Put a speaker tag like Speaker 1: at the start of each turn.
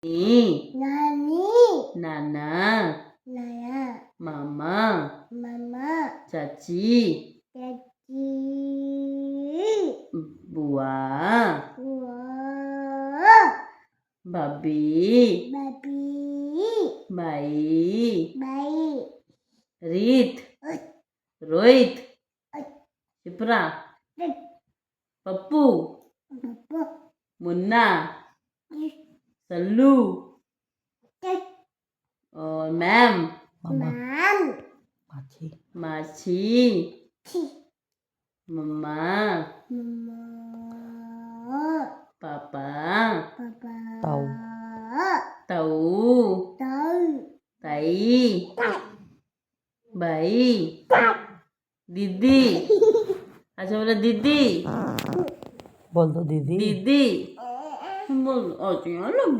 Speaker 1: नानी,
Speaker 2: नाना,
Speaker 1: नाना,
Speaker 2: मामा,
Speaker 1: मामा,
Speaker 2: चाची,
Speaker 1: चाची,
Speaker 2: बुआ,
Speaker 1: बुआ,
Speaker 2: भाभी,
Speaker 1: बाबी,
Speaker 2: बाई,
Speaker 1: बाई,
Speaker 2: रीत, Rohit, Shipra,
Speaker 1: tick,
Speaker 2: Pappu,
Speaker 1: Pappu,
Speaker 2: Munna,
Speaker 1: tick,
Speaker 2: Sallu
Speaker 1: tick,
Speaker 2: और मैम,
Speaker 1: मैम,
Speaker 2: माछी,
Speaker 1: टी,
Speaker 2: मम्मा,
Speaker 1: मम्मा,
Speaker 2: पापा,
Speaker 1: पापा,
Speaker 2: ताऊ,
Speaker 1: ताऊ,
Speaker 2: ताई,
Speaker 1: ताई,
Speaker 2: बाई, दीदी, अच्छा बोला दीदी,
Speaker 3: बोल दो दीदी।
Speaker 2: दीदी बोल, अच्छा लगी